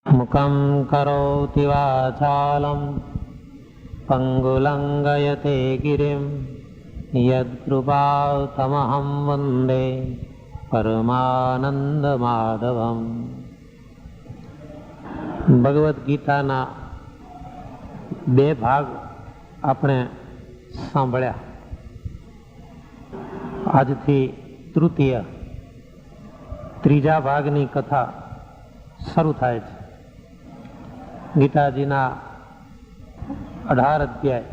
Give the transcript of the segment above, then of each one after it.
मुखं करोति वाचालं पङ्गुलङ्घयते गिरिं यत्कृपातमहं वन्दे પરમાનંદમાધવમ. ભગવદ્ ગીતાના બે ભાગ આપણે સાંભળ્યા. આજથી તૃતીય ત્રીજા ભાગની કથા શરૂ થાય છે. ગીતાજીના 18 અધ્યાય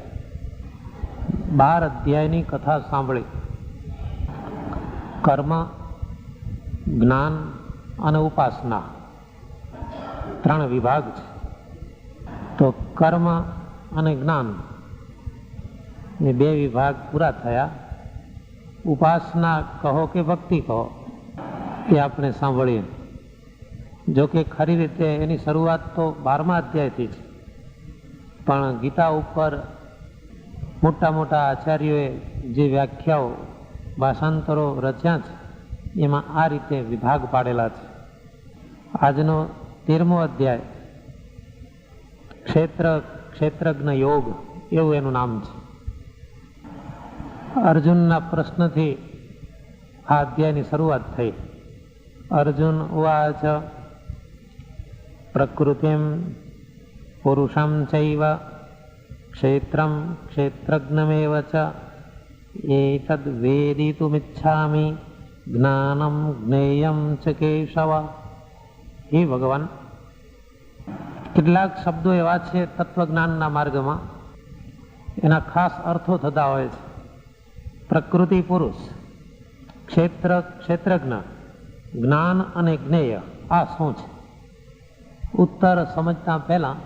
12 અધ્યાયની કથા સાંભળી. કર્મ, જ્ઞાન અને ઉપાસના 3 વિભાગ છે. તો કર્મ અને જ્ઞાન એ 2 વિભાગ પૂરા થયા. ઉપાસના કહો કે ભક્તિ કહો એ આપણે સાંભળીએ. જોકે ખરી રીતે એની શરૂઆત તો 12મા અધ્યાયથી છે, પણ ગીતા ઉપર મોટા મોટા આચાર્યોએ જે વ્યાખ્યાઓ ભાષાંતરો રચ્યા છે એમાં આ રીતે વિભાગ પાડેલા છે. આજનો 13મો અધ્યાય ક્ષેત્રજ્ઞ યોગ એવું એનું નામ છે. અર્જુનના પ્રશ્નથી આ અધ્યાયની શરૂઆત થઈ. અર્જુન ઉવાચ પ્રકૃતિમ પુરુષમ ચૈવ ક્ષેત્રમ ક્ષેત્રજ્ઞમેવ ચ એતદ્ વેદિતુમિચ્છામિ જ્ઞાનમ જ્ઞેયમ ચ કેશવ. હે ભગવાન, કેટલાક શબ્દો એવા છે તત્વજ્ઞાનના માર્ગમાં, એના ખાસ અર્થો થતા હોય છે. પ્રકૃતિ પુરુષ, ક્ષેત્ર ક્ષેત્રજ્ઞ, જ્ઞાન અને જ્ઞેય આ શું છે? ઉત્તર સમજતા પહેલા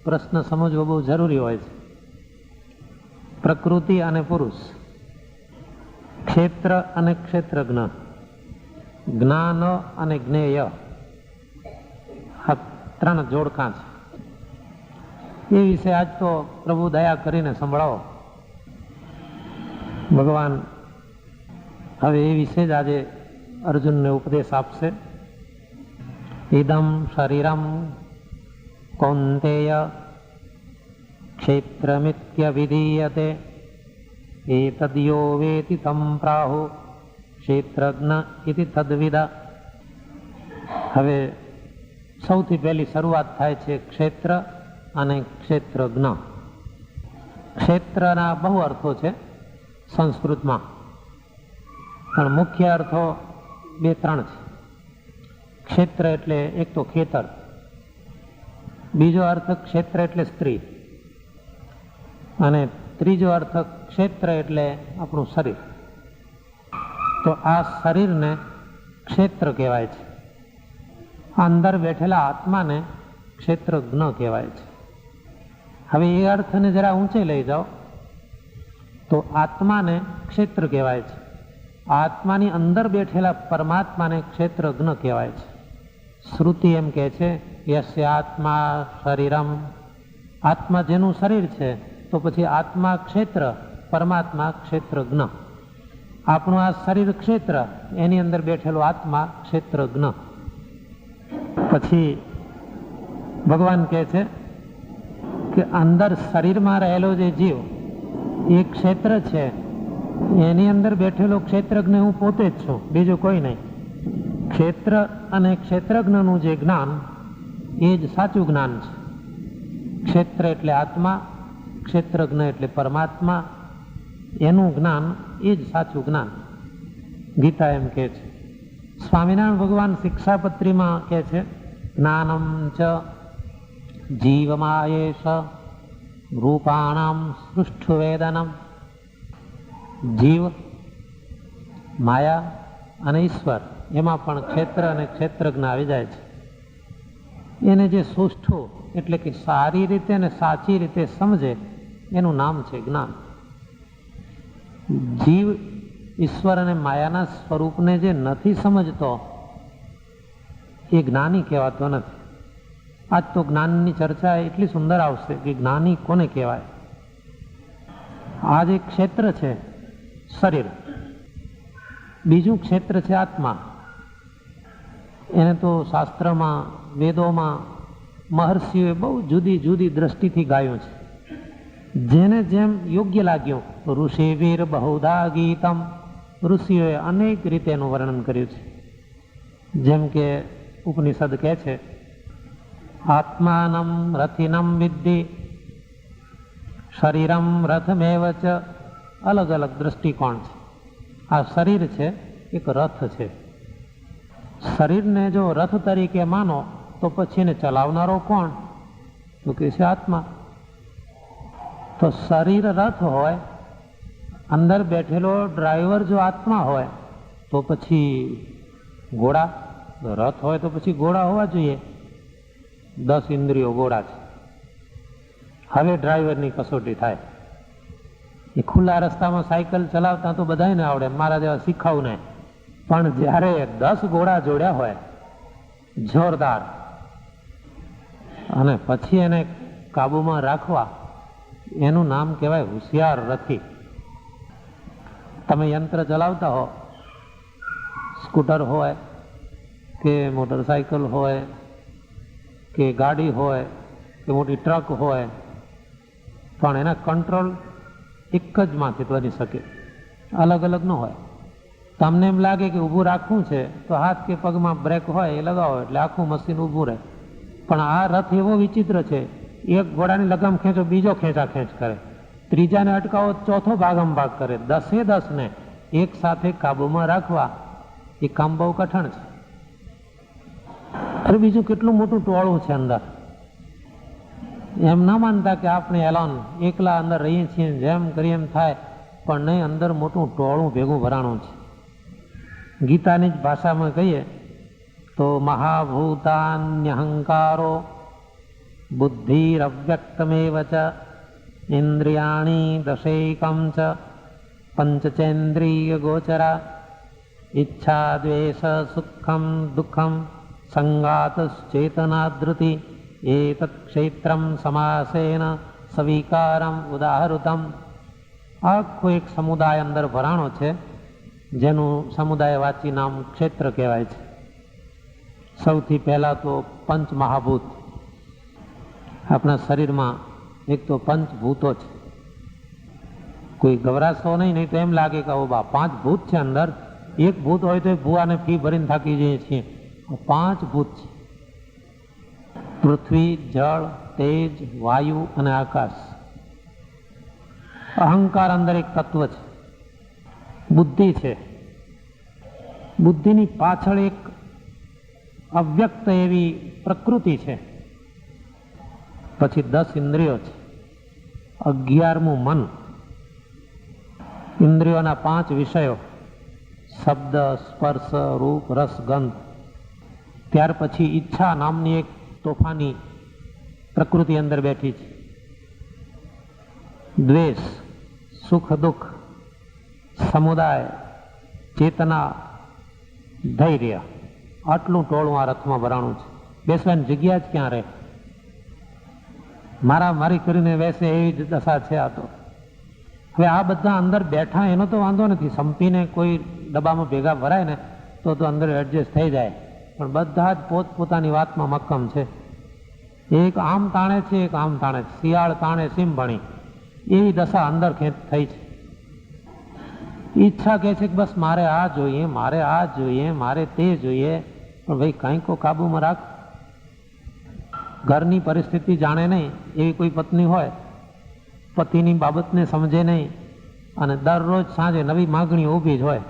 પ્રશ્ન સમજવો બહુ જરૂરી હોય છે. પ્રકૃતિ અને પુરુષ, ક્ષેત્ર અને ક્ષેત્રજ્ઞ, જ્ઞાન અને જ્ઞેય આ 3 જોડકા છે. એ વિશે આજ તો પ્રભુ દયા કરીને સંભળાવો. ભગવાન હવે એ વિશે જ આજે અર્જુનને ઉપદેશ આપશે. ઇદમ શરીરમ કૌંતેય ક્ષેત્રમિત્યવિધીયતે એતદ્યો વેતિ તમ પ્રાહુ ક્ષેત્રજ્ઞ ઇતિ તદ્વિદા. હવે સૌથી પહેલી શરૂઆત થાય છે ક્ષેત્ર અને ક્ષેત્રજ્ઞ. ક્ષેત્રના બહુ અર્થો છે સંસ્કૃતમાં, પણ મુખ્ય અર્થો 2-3 છે. ક્ષેત્ર એટલે એક તો ખેતર, બીજો અર્થ ક્ષેત્ર એટલે સ્ત્રી, અને ત્રીજો અર્થ ક્ષેત્ર એટલે આપણું શરીર. તો આ શરીરને ક્ષેત્ર કહેવાય છે. અંદર બેઠેલા આત્માને ક્ષેત્રજ્ઞ કહેવાય છે. હવે એ અર્થને જરા ઊંચે લઈ જાઓ તો આત્માને ક્ષેત્ર કહેવાય છે. આત્માની અંદર બેઠેલા પરમાત્માને ક્ષેત્રજ્ઞ કહેવાય છે. શ્રુતિ એમ કહે છે યસ્ય આત્મા શરીરમ. આત્મા જેનું શરીર છે તો પછી આત્મા ક્ષેત્ર, પરમાત્મા ક્ષેત્રજ્ઞ. આપણું આ શરીર ક્ષેત્ર, એની અંદર બેઠેલો આત્મા ક્ષેત્રજ્ઞ. પછી ભગવાન કહે છે કે અંદર શરીરમાં રહેલો જે જીવ એ ક્ષેત્ર છે, એની અંદર બેઠેલો ક્ષેત્રજ્ઞ હું પોતે જ છું, બીજું કોઈ નહીં. ક્ષેત્ર અને ક્ષેત્રજ્ઞનું જે જ્ઞાન એ જ સાચું જ્ઞાન છે. ક્ષેત્ર એટલે આત્મા, ક્ષેત્રજ્ઞ એટલે પરમાત્મા, એનું જ્ઞાન એ જ સાચું જ્ઞાન. ગીતા એમ કહે છે. સ્વામિનારાયણ ભગવાન શિક્ષાપત્રીમાં કહે છે જ્ઞાનમ ચ જીવમાયેશ રૂપાણામ સૃષ્ઠવેદનમ. જીવ, માયા અને ઈશ્વર, એમાં પણ ક્ષેત્ર અને ક્ષેત્રજ્ઞ આવી જાય છે. એને જે સુષ્ઠુ એટલે કે સારી રીતે અને સાચી રીતે સમજે એનું નામ છે જ્ઞાન. જીવ ઈશ્વર અને માયાના સ્વરૂપને જે નથી સમજતો એ જ્ઞાની કહેવાતો નથી. આજ તો જ્ઞાનની ચર્ચા એટલી સુંદર આવશે કે જ્ઞાની કોને કહેવાય. આ જે ક્ષેત્ર છે શરીર, બીજું ક્ષેત્ર છે આત્મા. એને તો શાસ્ત્રમાં, વેદોમાં મહર્ષિઓએ બહુ જુદી જુદી દ્રષ્ટિથી ગાયું છે. જેને જેમ યોગ્ય લાગ્યું. ઋષિવીર બહુધા ગીતમ, ઋષિઓએ અનેક રીતે એનું વર્ણન કર્યું છે. જેમ કે ઉપનિષદ કહે છે, આત્માનમ રથિનમ વિદ્ધિ શરીરમ રથમેવ ચ. અલગ અલગ દ્રષ્ટિકોણ છે. આ શરીર છે એક રથ છે. શરીરને જો રથ તરીકે માનો તો પછી એને ચલાવનારો કોણ? તો કે છે આત્મા. તો શરીર રથ હોય, અંદર બેઠેલો ડ્રાઈવર જો આત્મા હોય તો પછી ઘોડા, રથ હોય તો પછી ઘોડા હોવા જોઈએ. 10 ઇન્દ્રિયો ઘોડા છે. હવે ડ્રાઈવરની કસોટી થાય. એ ખુલ્લા રસ્તામાં સાયકલ ચલાવતા તો બધાને આવડે, મારા જેવા શીખાવું નહીં. પણ જ્યારે 10 ઘોડા જોડ્યા હોય જોરદાર, અને પછી એને કાબુમાં રાખવા, એનું નામ કહેવાય હોશિયાર રથી. તમે યંત્ર ચલાવતા હો, સ્કૂટર હોય કે મોટરસાયકલ હોય કે ગાડી હોય કે મોટી ટ્રક હોય, પણ એના કંટ્રોલ એક જ માંથી બની શકે, અલગ અલગ ન હોય. તમને એમ લાગે કે ઊભું રાખવું છે તો હાથ કે પગમાં બ્રેક હોય એ લગાવો એટલે આખું મશીન ઊભું રહે. પણ આ રથ એવો વિચિત્ર છે, એક ઘોડાની લગામ ખેંચો બીજો ખેંચા ખેંચ કરે, ત્રીજાને અટકાવો ચોથો ભાગમ ભાગ કરે. 10 ને એક સાથે કાબુમાં રાખવા એ કામ બહુ કઠણ છે. અરે બીજું કેટલું મોટું ટોળું છે અંદર. એમ ના માનતા કે આપણે એલોન એકલા અંદર રહીએ છીએ, જેમ કરીએ એમ થાય, પણ નહીં, અંદર મોટું ટોળું ભેગું ભરાણું છે. ગીતાની જ ભાષામાં કહીએ તો મહાભૂતાન્યહંકારો બુદ્ધિરવ્યક્તમેવ ચ ઇન્દ્રિયાણી દશૈકમ ચ પંચચેન્દ્રિય ગોચરા ઈચ્છા દ્વેષ સુખમ દુઃખમ સંગાતશ્ચેતનાધૃતિ એતત્ ક્ષેત્રમ સમાસેન સવિકારમ ઉદાહૃતમ. આખો એક સમુદાય અંદર ભરાણો છે, જેનું સમુદાયવાચી નામ ક્ષેત્ર કહેવાય છે. સૌથી પહેલા તો પંચ મહાભૂત. આપણા શરીરમાં એક તો પંચભૂતો છે. કોઈ ગભરાશો નહીં તો એમ લાગે કે 5 ભૂત છે અંદર. એક ભૂત હોય તો ભૂવાને ફી ભરીને થાકી જઈએ છીએ. 5 ભૂત છે: પૃથ્વી, જળ, તેજ, વાયુ અને આકાશ. અહંકાર અંદર એક તત્વ છે. બુદ્ધિ છે. બુદ્ધિની પાછળ એક અવ્યક્ત એવી પ્રકૃતિ છે. પછી 10 ઇન્દ્રિયો છે. 11મું મન. ઇન્દ્રિયોના 5 વિષયો: શબ્દ, સ્પર્શ, રૂપ, રસ, ગંધ. ત્યાર પછી ઈચ્છા નામની એક તોફાની પ્રકૃતિ અંદર બેઠી છે. દ્વેષ, સુખ દુઃખ, સમુદાય, ચેતના, ધૈર્ય. આટલું ટોળું આ રથમાં ભરાણું છે. બેસવાની જગ્યા જ ક્યાં રહે? મારી કરીને બેસે એવી જ દશા છે આ તો. હવે આ બધા અંદર બેઠા એનો તો વાંધો નથી, સંપીને કોઈ ડબ્બામાં ભેગા ભરાય ને તો અંદર એડજસ્ટ થઈ જાય. પણ બધા જ પોતપોતાની વાતમાં મક્કમ છે. એક આમ તાણે છે, એક આમ તાણે છે. શિયાળ તાણે સીમ ભણી, એવી દશા અંદર થઈ છે. ઈચ્છા કહે છે કે બસ મારે આ જોઈએ, મારે આ જોઈએ, મારે તે જોઈએ. પણ ભાઈ કંઈક કાબુમાં રાખ. ઘરની પરિસ્થિતિ જાણે નહીં એવી કોઈ પત્ની હોય, પતિની બાબતને સમજે નહીં, અને દરરોજ સાંજે નવી માગણીઓ ઊભી જ હોય.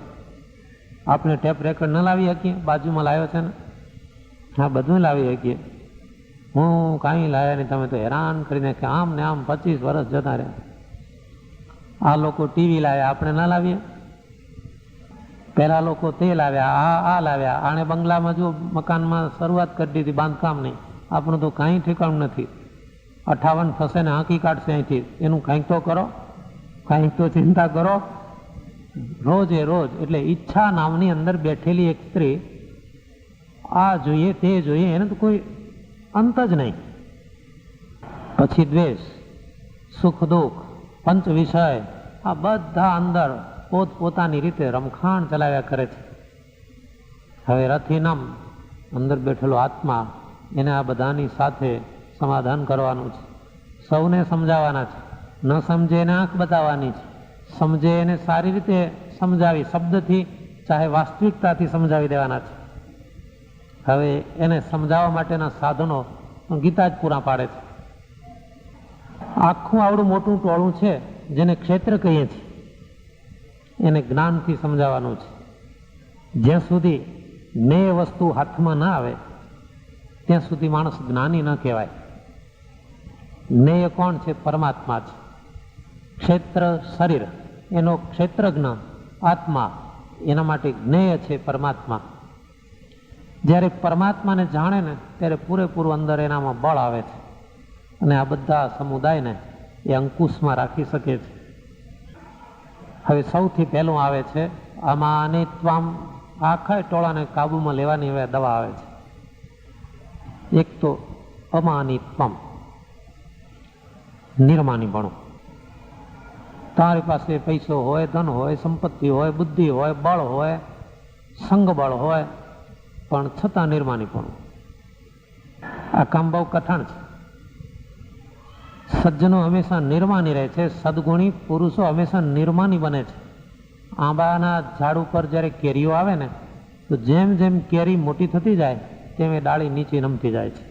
આપણે ટેપ રેકર્ડ ન લાવી શકીએ? બાજુમાં લાવ્યો છે ને, હા બધું લાવી શકીએ. હું કાંઈ લાવ્યા નહીં, તમે તો હેરાન કરી નાખ્યા. આમ ને આમ 25 વર્ષ જતા રહ્યા. આ લોકો ટીવી લાવ્યા, આપણે ના લાવીએ? પહેલા લોકો તે લાવ્યા, આ લાવ્યા. આણે બંગલામાં જો મકાનમાં શરૂઆત કરી દીધી બાંધકામની. આપણું તો કાંઈ ઠેકાણું નથી. 58 થશે ને હાંકી કાઢશે અહીંથી. એનું કંઈક તો કરો, કંઈક તો ચિંતા કરો. રોજે રોજ. એટલે ઈચ્છા નામની અંદર બેઠેલી એક સ્ત્રી, આ જોઈએ તે જોઈએ, એને તો કોઈ અંત જ નહીં. પછી દ્વેષ, સુખ દુઃખ, પંચ વિષય, આ બધા અંદર પોતપોતાની રીતે રમખાણ ચલાવ્યા કરે છે. હવે રથીનમ, અંદર બેઠેલો આત્મા એને આ બધાની સાથે સમાધાન કરવાનું છે. સૌને સમજાવવાના છે. ન સમજે એને આંખ બતાવવાની છે. સમજે એને સારી રીતે સમજાવી, શબ્દથી ચાહે વાસ્તવિકતાથી સમજાવી દેવાના છે. હવે એને સમજાવવા માટેના સાધનો ગીતા જ પૂરા પાડે છે. આખું આવડું મોટું ટોળું છે જેને ક્ષેત્ર કહીએ છીએ, એને જ્ઞાનથી સમજાવવાનું છે. જ્યાં સુધી જ્ઞેય વસ્તુ હાથમાં ના આવે ત્યાં સુધી માણસ જ્ઞાની ન કહેવાય. જ્ઞેય કોણ છે? પરમાત્મા છે. ક્ષેત્ર શરીર, એનો ક્ષેત્રજ્ઞ આત્મા, એના માટે જ્ઞેય છે પરમાત્મા. જ્યારે પરમાત્માને જાણે ને ત્યારે પૂરેપૂરું અંદર એનામાં બળ આવે છે અને આ બધા સમુદાયને એ અંકુશમાં રાખી શકે છે. હવે સૌથી પહેલું આવે છે અમાનિત્વમ. આખા ટોળાને કાબુમાં લેવાની હવે દવા આવે છે. એક તો અમાનિત્વમ, નિર્માનીપણું. તમારી પાસે પૈસો હોય, ધન હોય, સંપત્તિ હોય, બુદ્ધિ હોય, બળ હોય, સંગબળ હોય, પણ છતાં નિર્માનીપણું. આ કામ બહુ કઠણ છે. સજ્જનો હંમેશા નિર્માની રહે છે. સદગુણી પુરુષો હંમેશા નિર્માની બને છે. આંબાના ઝાડ ઉપર જ્યારે કેરીઓ આવે ને તો જેમ જેમ કેરી મોટી થતી જાય તેમ એ ડાળી નીચે નમતી જાય છે.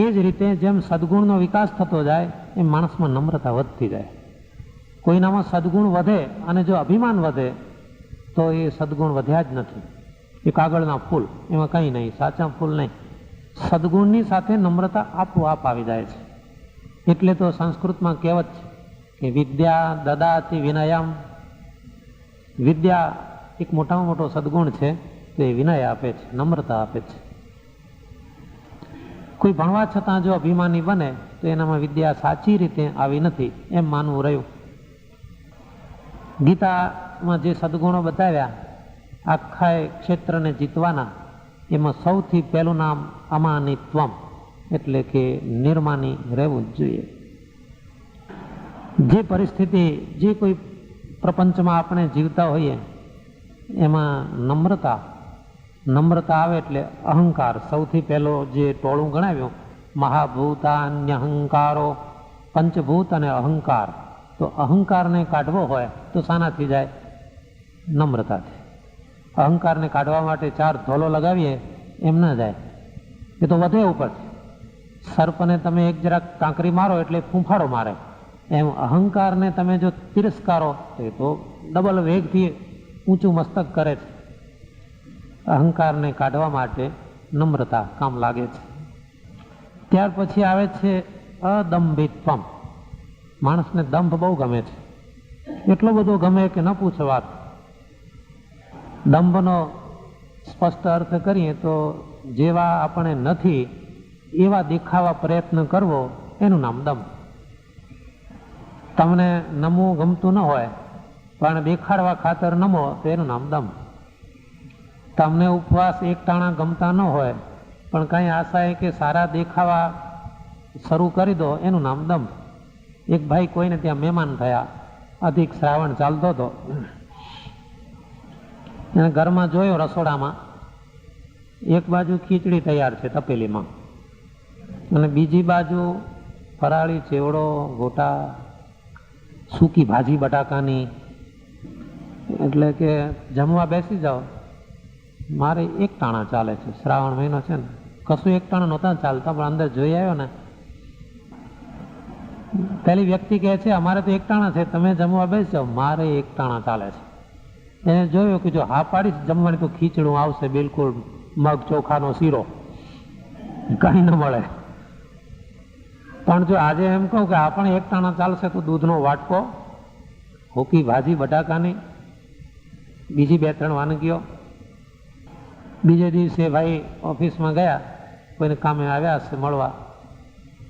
એ જ રીતે જેમ સદગુણનો વિકાસ થતો જાય એમ માણસમાં નમ્રતા વધતી જાય. કોઈનામાં સદગુણ વધે અને જો અભિમાન વધે તો એ સદગુણ વધ્યા જ નથી. એ કાગળના ફૂલ, એમાં કંઈ નહીં, સાચા ફૂલ નહીં. સદગુણની સાથે નમ્રતા આપોઆપ આવી જાય છે. એટલે તો સંસ્કૃતમાં કહેવત છે કે વિદ્યા દદાતિ વિનયમ. વિદ્યા એક મોટામાં મોટો સદગુણ છે, તો એ વિનય આપે છે, નમ્રતા આપે છે. કોઈ ભણવા છતાં જો અભિમાની બને તો એનામાં વિદ્યા સાચી રીતે આવી નથી એમ માનવું રહ્યું. ગીતામાં જે સદગુણો બતાવ્યા આખા ક્ષેત્રને જીતવાના, એમાં સૌથી પહેલું નામ અમાનિત્વમ, એટલે કે નિર્માની રહેવું જ જોઈએ. જે પરિસ્થિતિ, જે કોઈ પ્રપંચમાં આપણે જીવતા હોઈએ એમાં નમ્રતા આવે એટલે અહંકાર. સૌથી પહેલો જે ટોળું ગણાવ્યું મહાભૂતાન્યહંકારો, પંચભૂત અને અહંકાર. તો અહંકારને કાઢવો હોય તો શાનાથી જાય? નમ્રતાથી. અહંકારને કાઢવા માટે 4 ધોલો લગાવીએ એમ ના જાય, એ તો વધે ઉપરથી. સર્પને તમે એક જરાક કાંકરી મારો એટલે ફૂંફાડો મારે, એમ અહંકારને તમે જો તિરસ્કારો તો ડબલ વેગથી ઊંચું મસ્તક કરે છે. અહંકારને કાઢવા માટે નમ્રતા કામ લાગે છે. ત્યાર પછી આવે છે અદંભિત્વમ. માણસને દંભ બહુ ગમે છે, એટલો બધો ગમે કે ન પૂછો વાત. દંભનો સ્પષ્ટ અર્થ કરીએ તો જેવા આપણે નથી એવા દેખાવા પ્રયત્ન કરવો, એનું નામ દંભ. તમને નમવું ગમતું ન હોય પણ દેખાડવા ખાતર નમો તો એનું નામ દંભ. તમને ઉપવાસ એકટાણા ગમતા ન હોય પણ કંઈ આશાએ કે સારા દેખાવા શરૂ કરી દો, એનું નામ દંભ. એક ભાઈ કોઈને ત્યાં મહેમાન થયા, અધિક શ્રાવણ ચાલતો હતો. એને ઘરમાં જોયો રસોડામાં એક બાજુ ખીચડી તૈયાર છે તપેલીમાં, અને બીજી બાજુ ફરાળી ચેવડો, ગોટા, સૂકી ભાજી બટાકાની. એટલે કે જમવા બેસી જાઓ, મારે એક ટાણા ચાલે છે, શ્રાવણ મહિનો છે ને, કશું એક ટાણા નહોતા ચાલતા, પણ અંદર જોઈ આવ્યો ને, પેલી વ્યક્તિ કહે છે અમારે તો એક ટાણા છે, તમે જમવા બેસી જાઓ, મારે એક ટાણા ચાલે છે. એને જોયું કે જો હા પાડીશ જમવાની તો ખીચડું આવશે, બિલકુલ મગ ચોખાનો શીરો, કઈ ન મળે. પણ જો આજે એમ કહું કે આપણે એક ટાણા ચાલશે તો દૂધનો વાટકો, હોકી ભાજી બટાકાની, બીજી 2-3 વાનગીઓ. બીજે દિવસે ભાઈ ઓફિસમાં ગયા, કોઈને કામે આવ્યા હશે મળવા,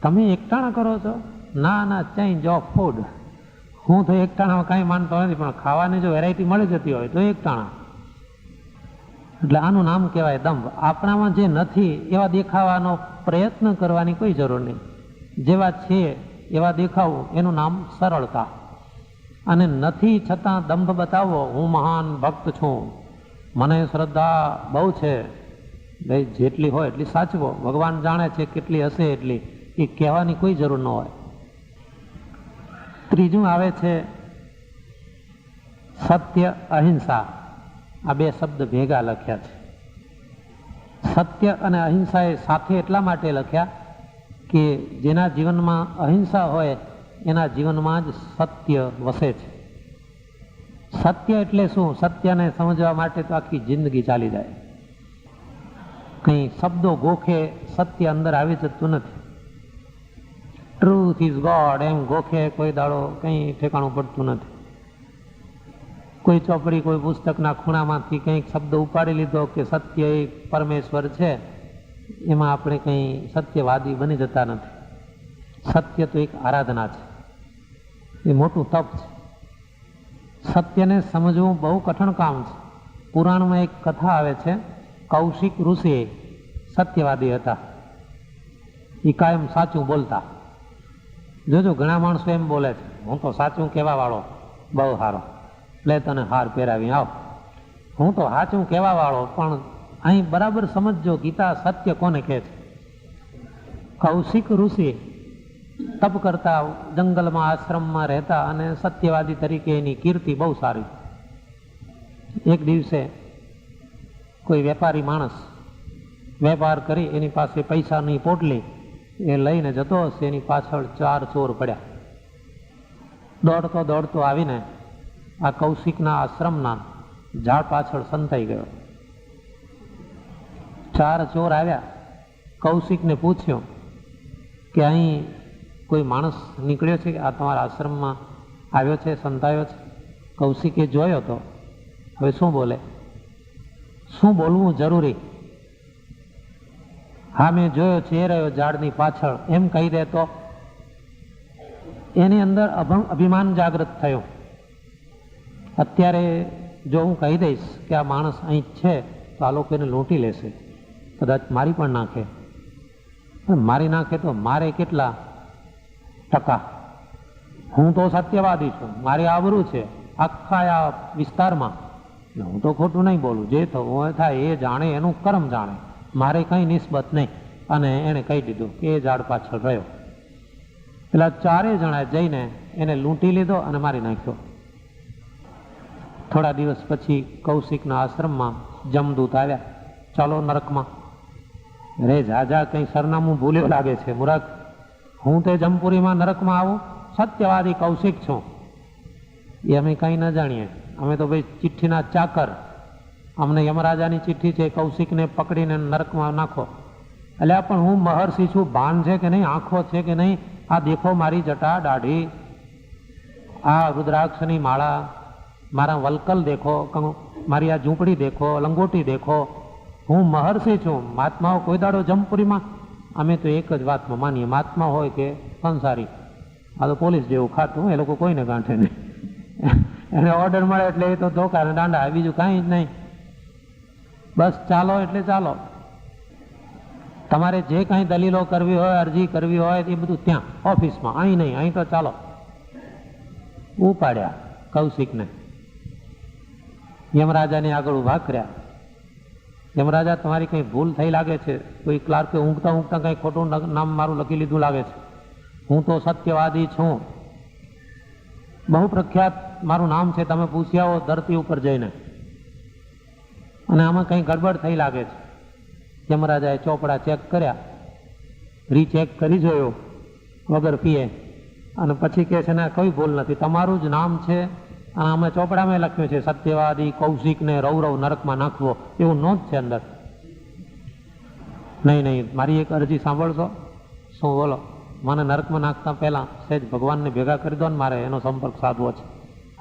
તમે એકટાણા કરો છો? ના ચેન્જ ઓફ ફૂડ. હું તો એકટાણામાં કાંઈ માનતો નથી, પણ ખાવાની જો વેરાયટી મળી જતી હોય તો એકટાણા. એટલે આનું નામ કહેવાય દંભ. આપણામાં જે નથી એવા દેખાવાનો પ્રયત્ન કરવાની કોઈ જરૂર નહીં. જેવા છે એવા દેખાવું, એનું નામ સરળતા. અને નથી છતાં દંભ બતાવવો, હું મહાન ભક્ત છું, મને શ્રદ્ધા બહુ છે, ભાઈ જેટલી હોય એટલી સાચવો. ભગવાન જાણે છે કેટલી હશે એટલી, એ કહેવાની કોઈ જરૂર ન હોય. ત્રીજું આવે છે સત્ય અહિંસા. આ બે શબ્દ ભેગા લખ્યા છે. સત્ય અને અહિંસા એ સાથે એટલા માટે લખ્યા કે જેના જીવનમાં અહિંસા હોય એના જીવનમાં જ સત્ય વસે છે. સત્ય એટલે શું? સત્યને સમજવા માટે તો આખી જિંદગી ચાલી જાય. કંઈ શબ્દો ગોખે સત્ય અંદર આવી જતું નથી. ટ્રુથ ઇઝ ગોડ એમ ગોખે કોઈ દાડો કંઈ ઠેકાણું પડતું નથી. કોઈ ચોપડી કોઈ પુસ્તકના ખૂણામાંથી કંઈક શબ્દ ઉપાડી લીધો કે સત્ય એ પરમેશ્વર છે, એમાં આપણે કંઈ સત્યવાદી બની જતા નથી. સત્ય તો એક આરાધના છે, એ મોટું તપ છે. સત્યને સમજવું બહુ કઠણ કામ છે. પુરાણમાં એક કથા આવે છે, કૌશિક ઋષિ સત્યવાદી હતા. એ કાયમ સાચું બોલતા. જોજો ઘણા માણસો એમ બોલે છે, હું તો સાચું કહેવા વાળો બહુ સારો, લે તને હાર પહેરાવી આવ, હું તો સાચું કહેવા વાળો. પણ અહીં બરાબર સમજજો ગીતા સત્ય કોને કહે છે. કૌશિક ઋષિ તપ કરતા, જંગલમાં આશ્રમમાં રહેતા અને સત્યવાદી તરીકે એની કીર્તિ બહુ સારી. એક દિવસે કોઈ વેપારી માણસ વેપાર કરી એની પાસે પૈસાની પોટલી એ લઈને જતો હશે, એની પાછળ 4 ચોર પડ્યા. દોડતો દોડતો આવીને આ કૌશિકના આશ્રમના ઝાડ પાછળ સંતાઈ ગયો. 4 ચોર આવ્યા. કૌશિકને પૂછ્યું કે અહીં કોઈ માણસ નીકળ્યો છે, આ તમારા આશ્રમમાં આવ્યો છે, સંતાયો છે? કૌશિકે જોયો તો હવે શું બોલે? શું બોલવું જરૂરી? હા મેં જોયો છે, એ રહ્યો ઝાડની પાછળ, એમ કહી દે તો એની અંદર અભિમાન જાગૃત થયું. અત્યારે જો હું કહી દઈશ કે આ માણસ અહીં છે તો આ લોકો એને લૂંટી લેશે, કદાચ મારી પણ નાખે. મારી નાખે તો મારે કેટલા ટકા? હું તો સત્યવાદી છું, મારી આબરૂ છે આખા આ વિસ્તારમાં, હું તો ખોટું નહીં બોલું. જે થવું થાય એ જાણે, એનું કર્મ જાણે, મારે કંઈ નિસ્બત નહીં. અને એણે કહી દીધું કે એ ઝાડ પાછળ રહ્યો. પેલા 4 જણા જઈને એને લૂંટી લીધો અને મારી નાખ્યો. થોડા દિવસ પછી કૌશિકના આશ્રમમાં જમદૂત આવ્યા. ચાલો નરકમાં. રે જાજા કંઈ સરનામું ભૂલ્યો લાગે છે મૂરખ. હું તે જમપુરીમાં નરકમાં આવું? સત્યવાદી કૌશિક છું. એ અમે કંઈ ન જાણીએ. અમે તો ભાઈ ચિઠ્ઠીના ચાકર. અમને યમરાજાની ચિઠ્ઠી છે, કૌશિકને પકડીને નરકમાં નાખો. એટલે પણ હું મહર્ષિ છું, ભાન છે કે નહીં, આંખો છે કે નહીં, આ દેખો મારી જટા દાઢી, આ રુદ્રાક્ષની માળા, મારા વલકલ દેખો, મારી આ ઝૂંપડી દેખો, લંગોટી દેખો. હું મહર્ષિ છું. મહાત્માઓ કોઈ દાડો જમપુરીમાં? અમે તો એક જ વાતમાં માનીએ, મહાત્મા હોય કે સંસારી. આ તો પોલીસ જેવું ખાતું, એ લોકો કોઈને ગાંઠે નહીં. એને ઓર્ડર મળે એટલે એ તો ધોકા અને દાંડા, બીજું કાંઈ જ નહીં. બસ ચાલો એટલે ચાલો. તમારે જે કાંઈ દલીલો કરવી હોય, અરજી કરવી હોય એ બધું ત્યાં ઓફિસમાં, અહીં નહીં. અહીં તો ચાલો. ઉપાડ્યા કૌશિકને, યમરાજાને આગળ ઉભા કર્યા. યમરાજા, તમારી કંઈ ભૂલ થઈ લાગે છે, કોઈ ક્લાર્કે ઊંઘતા ઊંઘતા કંઈ ખોટું નામ મારું લખી લીધું લાગે છે. હું તો સત્યવાદી છું, બહુ પ્રખ્યાત મારું નામ છે, તમે પૂછી આવો ધરતી ઉપર જઈને. અને આમાં કંઈ ગડબડ થઈ લાગે છે. યમરાજાએ ચોપડા ચેક કર્યા, રીચેક કરી જોયો વગર પીએ, અને પછી કહે છે ને કોઈ ભૂલ નથી, તમારું જ નામ છે અને અમે ચોપડામાં લખ્યું છે સત્યવાદી કૌશિકને રૌરવ નરકમાં નાખવો, એવું નોંધ છે અંદર. નહીં, મારી એક અરજી સાંભળશો? શું બોલો? મને નરકમાં નાખતા પહેલા સહેજ ભગવાનને ભેગા કરી દો ને, મારે એનો સંપર્ક સાધવો છે.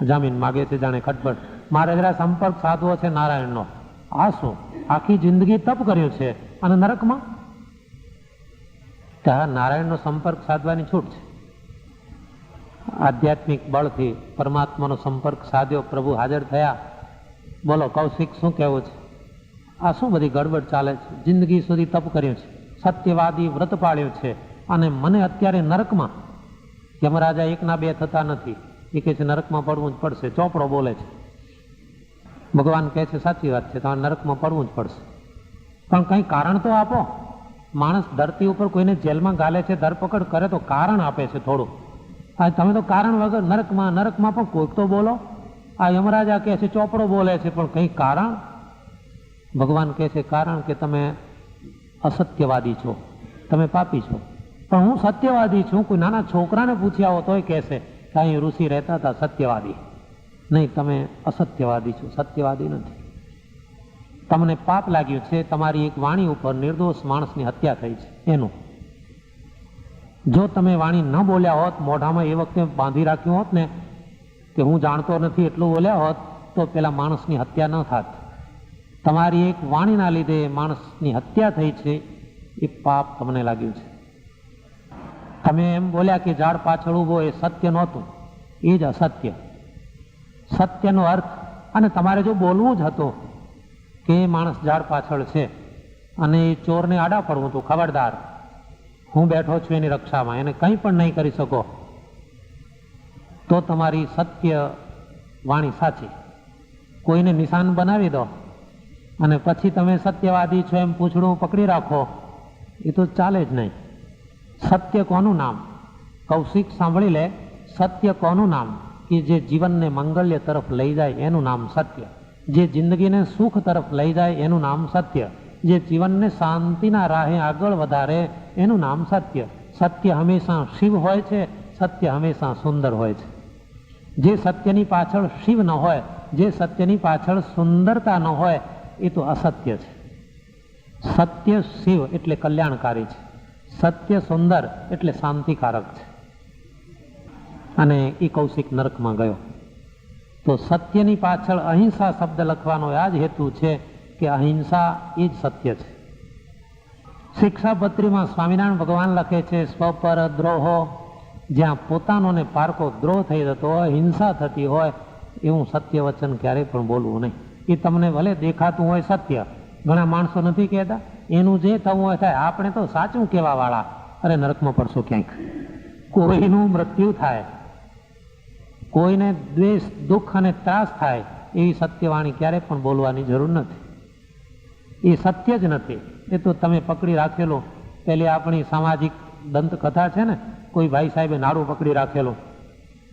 જામીન માગે છે જાણે ખટપટ. મારે જરા સંપર્ક સાધવો છે નારાયણનો. આ શું? આખી જિંદગી તપ કર્યું છે અને નરકમાં? ત્યાં નારાયણનો સંપર્ક સાધવાની છૂટ છે. આધ્યાત્મિક બળથી પરમાત્માનો સંપર્ક સાધ્યો, પ્રભુ હાજર થયા. બોલો કૌશિક શું કહેવું છે? આ શું બધી ગડબડ ચાલે છે? જિંદગી સુધી તપ કર્યું છે, સત્યવાદી વ્રત પાળ્યું છે, અને મને અત્યારે નરકમાં? યમરાજા 1 ના 2 થતા નથી. એ કહે છે નરકમાં પડવું જ પડશે. ચોપડો બોલે છે. ભગવાન કહે છે સાચી વાત છે, તમારે નરકમાં પડવું જ પડશે. પણ કંઈ કારણ તો આપો. માણસ ધરતી ઉપર કોઈને જેલમાં ગાલે છે, ધરપકડ કરે તો કારણ આપે છે થોડું. આ તમે તો કારણ વગર નરકમાં પણ કોઈક તો બોલો. આ યમરાજા કહે છે ચોપડો બોલે છે, પણ કંઈ કારણ? ભગવાન કહે છે કારણ કે તમે અસત્યવાદી છો, તમે પાપી છો. પણ હું સત્યવાદી છું. કોઈ નાના છોકરાને પૂછ્યા હો તોય કહેશે કે અહીં ઋષિ રહેતા હતા સત્યવાદી. નહીં, તમે અસત્યવાદી છો, સત્યવાદી નથી. તમને પાપ લાગ્યું છે, તમારી એક વાણી ઉપર નિર્દોષ માણસની હત્યા થઈ છે એનું. જો તમે વાણી ન બોલ્યા હોત, મોઢામાં એ વખતે બાંધી રાખ્યું હોત ને કે હું જાણતો નથી એટલું બોલ્યા હોત, તો પેલા માણસની હત્યા ન થાત. તમારી એક વાણીના લીધે માણસની હત્યા થઈ છે, એ પાપ તમને લાગ્યું છે. તમે એમ બોલ્યા કે ઝાડ પાછળ ઊભો એ સત્ય નહોતું, એ જ અસત્ય. સત્યનો અર્થ, અને તમારે જો બોલવું જ હતું કે માણસ ઝાડ પાછળ છે અને એ ચોરને આડા પડવું હતું, ખબરદાર હું બેઠો છું એની રક્ષામાં, એને કંઈ પણ નહીં કરી શકો, તો તમારી સત્ય વાણી સાચી. કોઈને નિશાન બનાવી દો અને પછી તમે સત્યવાદી છો એમ પૂછડું પકડી રાખો, એ તો ચાલે જ નહીં. સત્ય કોનું નામ? કૌશિક સાંભળી લે. સત્ય કોનું નામ? કે જે જીવનને મંગલ્ય તરફ લઈ જાય એનું નામ સત્ય. જે જિંદગીને સુખ તરફ લઈ જાય એનું નામ સત્ય. જે જીવનને શાંતિના રાહે આગળ વધારે એનું નામ સત્ય. સત્ય હંમેશા શિવ હોય છે, સત્ય હંમેશા સુંદર હોય છે. જે સત્યની પાછળ શિવ ન હોય, જે સત્યની પાછળ સુંદરતા ન હોય, એ તો અસત્ય છે. સત્ય શિવ એટલે કલ્યાણકારી છે, સત્ય સુંદર એટલે શાંતિકારક છે. અને એ કૌશિક નરકમાં ગયો. તો સત્યની પાછળ અહિંસા શબ્દ લખવાનો આ જ હેતુ છે કે અહિંસા એ જ સત્ય છે. શિક્ષાપત્રીમાં સ્વામિનારાયણ ભગવાન લખે છે સ્વપર દ્રોહો, જ્યાં પોતાનો ને પારકો દ્રોહ થઈ જતો હોય, હિંસા થતી હોય, એવું સત્ય વચન ક્યારેય પણ બોલવું નહીં. એ તમને ભલે દેખાતું હોય સત્ય, ઘણા માણસો નથી કહેતા એનું જે થવું હોય થાય, આપણે તો સાચું કહેવા વાળા, અરે નરકમાં પડશો ક્યાંક. કોઈનું મૃત્યુ થાય, કોઈને દ્વેષ દુઃખ અને ત્રાસ થાય, એવી સત્યવાણી ક્યારેય પણ બોલવાની જરૂર નથી. એ સત્ય જ નથી. એ તો તમે પકડી રાખેલું. પેલી આપણી સામાજિક દંતકથા છે ને, કોઈ ભાઈ સાહેબે નાડું પકડી રાખેલું,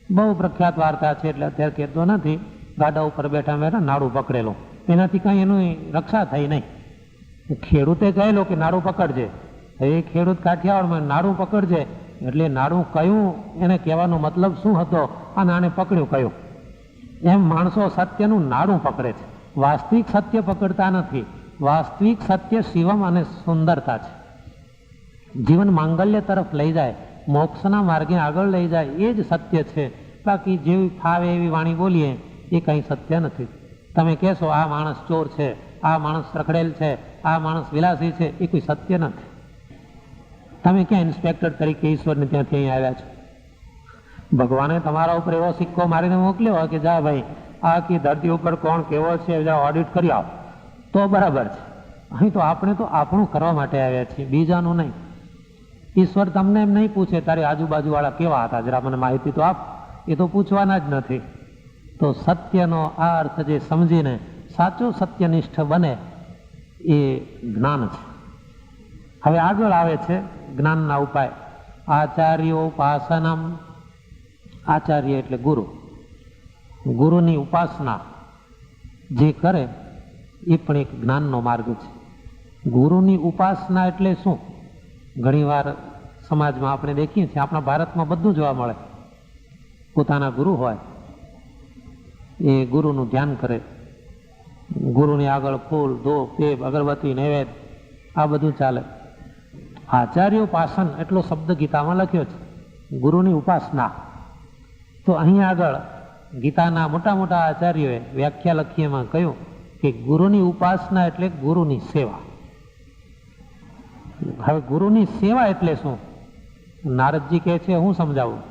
બહુ પ્રખ્યાત વાર્તા છે, એટલે અત્યારે કહેતો નથી. ગાડા ઉપર બેઠા બેઠા નાડું પકડેલું, એનાથી કાંઈ એની રક્ષા થઈ નહીં. ખેડૂતે કહેલો કે નાડું પકડજે. એ ખેડૂત કાઠિયાવાડમાં નાડું પકડજે એટલે નાડું કયું, એને કહેવાનો મતલબ શું હતો, અને આને પકડ્યું કયું. એમ માણસો સત્યનું નાડું પકડે છે, વાસ્તવિક સત્ય પકડતા નથી. વાસ્તવિક સત્ય શિવમ અને સુંદરતા છે. જીવન માંગલ્ય તરફ લઈ જાય, મોક્ષના માર્ગે આગળ લઈ જાય, એ જ સત્ય છે. બાકી જેવી ફાવે એવી વાણી બોલીએ એ કંઈ સત્ય નથી. તમે કહેશો આ માણસ ચોર છે, આ માણસ રખડેલ છે, આ માણસ વિલાસી છે, એ કોઈ સત્ય નથી. તમે ક્યાં ઇન્સ્પેક્ટર તરીકે ઈશ્વરને ત્યાંથી અહીં આવ્યા છો? ભગવાને તમારા ઉપર એવો સિક્કો મારીને મોકલ્યો હોય કે જા ભાઈ, આ આખી ધરતી ઉપર કોણ કેવો છે જા ઓડિટ કરી આવો, તો બરાબર છે. અહીં તો આપણે તો આપણું કરવા માટે આવ્યા છીએ, બીજાનું નહીં. ઈશ્વર તમને એમ નહીં પૂછે તારી આજુબાજુવાળા કેવા હતા, જરા મને માહિતી તો આપ, એ તો પૂછવાના જ નથી. તો સત્યનો આ અર્થ જે સમજીને સાચો સત્યનિષ્ઠ બને એ જ્ઞાન છે. હવે આગળ આવે છે જ્ઞાનના ઉપાય. આચાર્યોપાસનમ. આચાર્ય એટલે ગુરુ. ગુરુની ઉપાસના જે કરે એ પણ એક જ્ઞાનનો માર્ગ છે. ગુરુની ઉપાસના એટલે શું? ઘણીવાર સમાજમાં આપણે દેખીએ છીએ, આપણા ભારતમાં બધું જોવા મળે. પોતાના ગુરુ હોય એ ગુરુનું ધ્યાન કરે, ગુરુની આગળ ફૂલ ધૂપ દેવ અગરબત્તી નૈવેદ્ય આ બધું ચાલે. આચાર્યોપાસન એટલો શબ્દ ગીતામાં લખ્યો છે, ગુરુની ઉપાસના. તો અહીં આગળ ગીતાના મોટા મોટા આચાર્યોએ વ્યાખ્યા લખી એમાં કહ્યું કે ગુરુની ઉપાસના એટલે ગુરુની સેવા. હવે ગુરુની સેવા એટલે શું? નારદજી કહે છે, હું સમજાવું.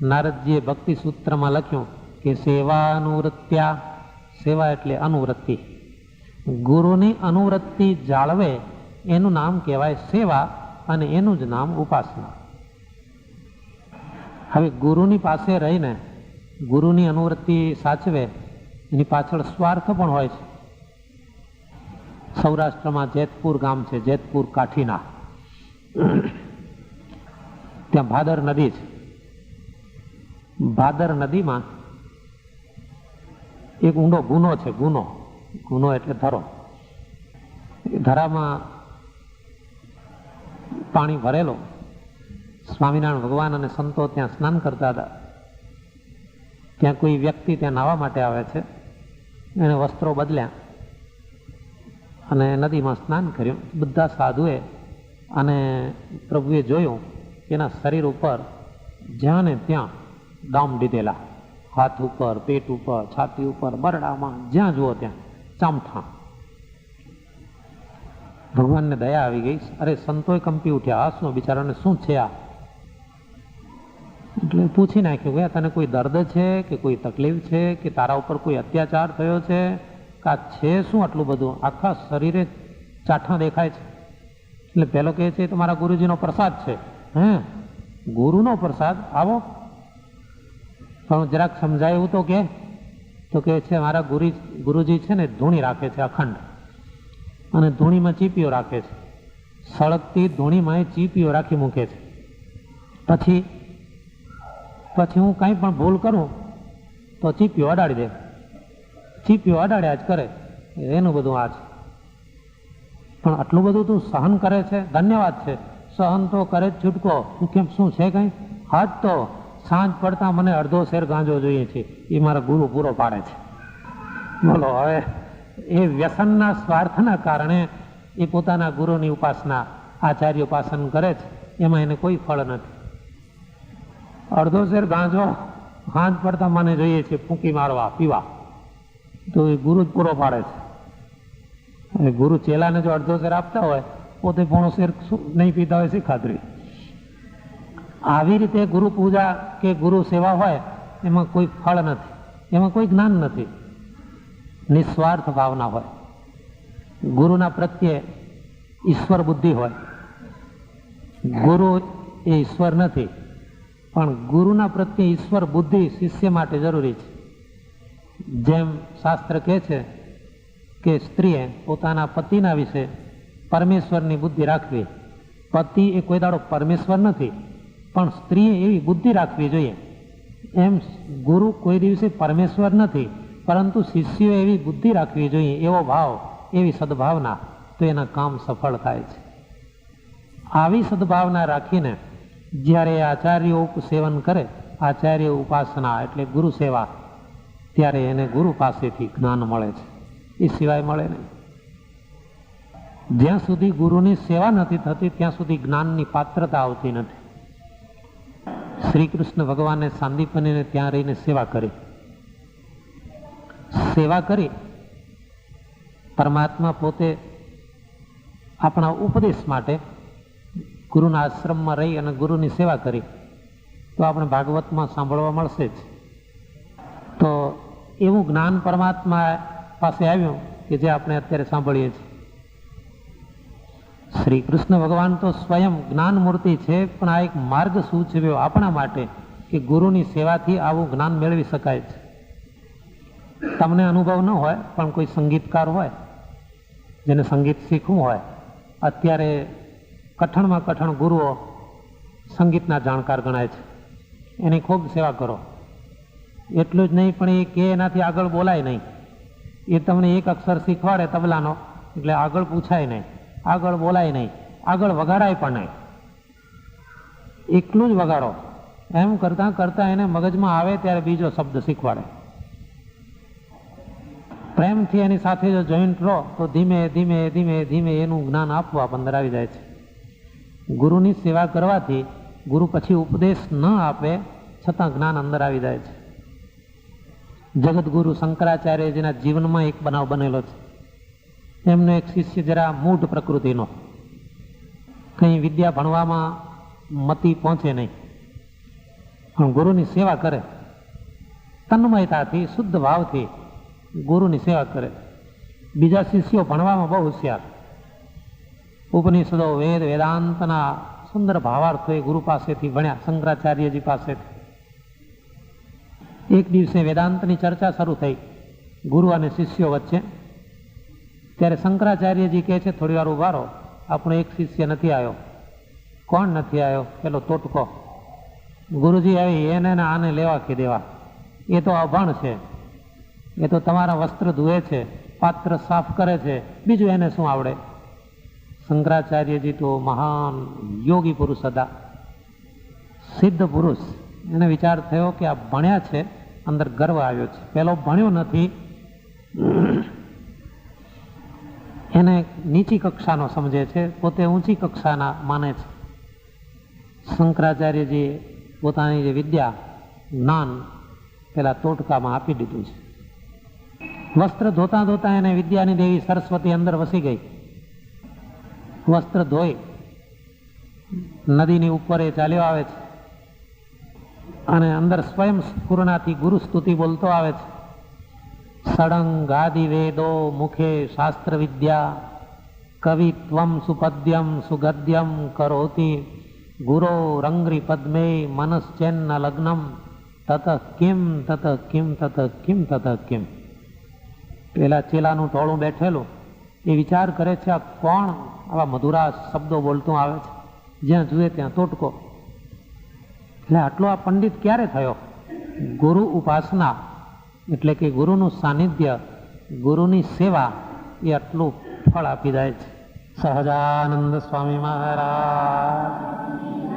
નારદજીએ ભક્તિ સૂત્રમાં લખ્યું કે સેવાનુવૃત્ત્યા, સેવા એટલે અનુવૃત્તિ. ગુરુની અનુવૃત્તિ જાળવે એનું નામ કહેવાય સેવા, અને એનું જ નામ ઉપાસના. હવે ગુરુની પાસે રહીને ગુરુની અનુવૃત્તિ સાચવે, એની પાછળ સ્વાર્થ પણ હોય છે. સૌરાષ્ટ્રમાં જેતપુર ગામ છે, જેતપુર કાઠીના, ત્યાં ભાદર નદી છે. ભાદર નદીમાં એક ઊંડો ગુનો છે. ગુનો એટલે ધરો. ધરામાં પાણી ભરેલો. સ્વામિનારાયણ ભગવાન અને સંતો ત્યાં સ્નાન કરતા હતા. ત્યાં કોઈ વ્યક્તિ ત્યાં નાહવા માટે આવે છે. એને વસ્ત્રો બદલ્યા અને નદીમાં સ્નાન કર્યું. બધા સાધુએ અને પ્રભુએ જોયું કે એના શરીર ઉપર જ્યાં ને ત્યાં ડામ દીધેલા, હાથ ઉપર, પેટ ઉપર, છાતી ઉપર, બરડામાં, જ્યાં જુઓ ત્યાં ચામઠા. ભગવાનને દયા આવી ગઈ. અરે સંતોએ કંપી ઉઠ્યા, આ શું બિચારાને શું છે આ? એટલે પૂછી નાખ્યું કે તને કોઈ દર્દ છે કે કોઈ તકલીફ છે કે તારા ઉપર કોઈ અત્યાચાર થયો છે કે છે શું આટલું બધું? આખા શરીરે ચાઠા દેખાય છે. એટલે પેલો કહે છે તમારા ગુરુજીનો પ્રસાદ છે. હે, ગુરુનો પ્રસાદ? આવો પણ જરાક સમજાય એવું તો કે છે મારા ગુરુજી છે ને ધૂણી રાખે છે અખંડ, અને ધૂણીમાં ચીપીઓ રાખે છે. સળગતી ધૂણીમાં ચીપીઓ રાખી મૂકે છે. પછી હું કંઈ પણ ભૂલ કરું તો ચીપીઓ અડાડી દે. ચીપીઓ અડાડ્યા જ કરે. એનું બધું આ છે. પણ આટલું બધું તું સહન કરે છે, ધન્યવાદ છે. સહન તો કરે જ છૂટકો. તું કેમ શું છે કંઈ? હાથ તો સાંજ પડતા મને અડધો શેર ગાંજો જોઈએ છે, એ મારા ગુરુ પૂરો પાડે છે. બોલો, હવે એ વ્યસનના સ્વાર્થના કારણે એ પોતાના ગુરુની ઉપાસના, આચાર્ય ઉપાસન કરે છે, એમાં એને કોઈ ફળ નથી. અડધો શેર ગાંજો સાંજ પડતા મને જોઈએ છે ફૂંકી મારવા, પીવા, તો એ ગુરુ જ પૂરો પાડે છે. ગુરુ ચેલાને જો અડધો શેર આપતા હોય, પોતે પોણો શેર નહીં પીતા હોય છે ખાતરી. આવી રીતે ગુરુ પૂજા કે ગુરુ સેવા હોય એમાં કોઈ ફળ નથી, એમાં કોઈ જ્ઞાન નથી. નિસ્વાર્થ ભાવના હોય. ગુરુના પ્રત્યે ઈશ્વર બુદ્ધિ હોય. ગુરુ એ ઈશ્વર નથી, પણ ગુરુના પ્રત્યે ઈશ્વર બુદ્ધિ શિષ્ય માટે જરૂરી છે. જેમ શાસ્ત્ર કહે છે કે સ્ત્રીએ પોતાના પતિના વિશે પરમેશ્વરની બુદ્ધિ રાખવી. પતિ એ કોઈ દાડો પરમેશ્વર નથી, પણ સ્ત્રીએ એવી બુદ્ધિ રાખવી જોઈએ. એમ ગુરુ કોઈ દિવસે પરમેશ્વર નથી, પરંતુ શિષ્યો એવી બુદ્ધિ રાખવી જોઈએ, એવો ભાવ, એવી સદભાવના, તો એના કામ સફળ થાય છે. આવી સદભાવના રાખીને જ્યારે આચાર્યો સેવન કરે, આચાર્ય ઉપાસના એટલે ગુરુ સેવા, ત્યારે એને ગુરુ પાસેથી જ્ઞાન મળે છે. એ સિવાય મળે નહીં. જ્યાં સુધી ગુરુની સેવા નથી થતી ત્યાં સુધી જ્ઞાનની પાત્રતા આવતી નથી. શ્રી કૃષ્ણ ભગવાને સાંદીપનીને ત્યાં રહીને સેવા કરી. પરમાત્મા પોતે આપણા ઉપદેશ માટે ગુરુના આશ્રમમાં રહી અને ગુરુની સેવા કરી, તો આપણે ભાગવતમાં સાંભળવા મળશે જ. તો એવું જ્ઞાન પરમાત્મા પાસે આવ્યું કે જે આપણે અત્યારે સાંભળીએ છીએ. શ્રી કૃષ્ણ ભગવાન તો સ્વયં જ્ઞાન મૂર્તિ છે, પણ આ એક માર્ગ સૂચવ્યો આપણા માટે કે ગુરુની સેવાથી આવું જ્ઞાન મેળવી શકાય છે. તમને અનુભવ ન હોય, પણ કોઈ સંગીતકાર હોય જેને સંગીત શીખવું હોય, અત્યારે કઠણમાં કઠણ ગુરુઓ સંગીતના જાણકાર ગણાય છે, એની ખૂબ સેવા કરો. એટલું જ નહીં, પણ એ કે એનાથી આગળ બોલાય નહીં. એ તમને એક અક્ષર શીખવાડે તબલાનો, એટલે આગળ પૂછાય નહીં, આગળ બોલાય નહીં, આગળ વગાડાય પણ નહીં. એકલું જ વગાડો. એમ કરતાં કરતાં એને મગજમાં આવે ત્યારે બીજો શબ્દ શીખવાડે. પ્રેમથી એની સાથે જો જોઈન્ટ રહો તો ધીમે ધીમે ધીમે ધીમે એનું જ્ઞાન આપવા અંદર આવી જાય છે. ગુરુની સેવા કરવાથી ગુરુ પછી ઉપદેશ ન આપે છતાં જ્ઞાન અંદર આવી જાય છે. જગતગુરુ શંકરાચાર્યજીના જીવનમાં એક બનાવ બનેલો છે. એમનો એક શિષ્ય જરા મૂઢ પ્રકૃતિનો, કંઈ વિદ્યા ભણવામાં મતિ પહોંચે નહીં, પણ ગુરુની સેવા કરે, તન્મયતાથી શુદ્ધ ભાવથી ગુરુની સેવા કરે. બીજા શિષ્યો ભણવામાં બહુ હોશિયાર, ઉપનિષદો, વેદ, વેદાંતના સુંદર ભાવાર્થો એ ગુરુ પાસેથી ભણ્યા, શંકરાચાર્યજી પાસેથી. એક દિવસે વેદાંતની ચર્ચા શરૂ થઈ ગુરુ અને શિષ્યો વચ્ચે. ત્યારે શંકરાચાર્યજી કહે છે, થોડી વાર ઉભા રહો, આપણો એક શિષ્ય નથી આવ્યો. કોણ નથી આવ્યો? પેલો તોટકો. ગુરુજી આવી એને આને લેવા કે દેવા, એ તો અભણ છે, એ તો તમારા વસ્ત્ર ધુએ છે, પાત્ર સાફ કરે છે, બીજું એને શું આવડે? શંકરાચાર્યજી તો મહાન યોગી પુરુષ હતા, સિદ્ધ પુરુષ. એને વિચાર થયો કે આ ભણ્યા છે, અંદર ગર્વ આવ્યો છે. પેલો ભણ્યો નથી, એને નીચી કક્ષાનો સમજે છે, પોતે ઊંચી કક્ષાના માને છે. શંકરાચાર્યજી પોતાની જે વિદ્યા, જ્ઞાન પેલા તોટકામાં આપી દીધું છે. વસ્ત્ર ધોતા ધોતા એને વિદ્યાની દેવી સરસ્વતી અંદર વસી ગઈ. વસ્ત્ર ધોઈ નદીની ઉપર એ ચાલ્યો આવે છે અને અંદર સ્વયં સ્ફુરણાથી ગુરુ સ્તુતિ બોલતો આવે છે. સડંગાદિ વેદો મુખે શાસ્ત્ર વિદ્યા, કવિત્વમ સુપદ્યમ સુગદ્યમ કરોતિ, ગુરો રંગ્રી પદ્મે મનશ્ચેન્ન લગ્નમ, તત કિમ તત કિમ તત કિમ તત કિમ. પેલા ચેલાનું ટોળું બેઠેલું એ વિચાર કરે છે, આ કોણ આવા મધુરા શબ્દો બોલતું આવે છે, જ્યાં જુએ ત્યાં તોટકો. એટલે આટલો આ પંડિત ક્યારે થયો? ગુરુ ઉપાસના એટલે કે ગુરુનું સાનિધ્ય, ગુરુની સેવા એ આટલું ફળ આપી જાય છે. સહજાનંદ સ્વામી મહારાજ.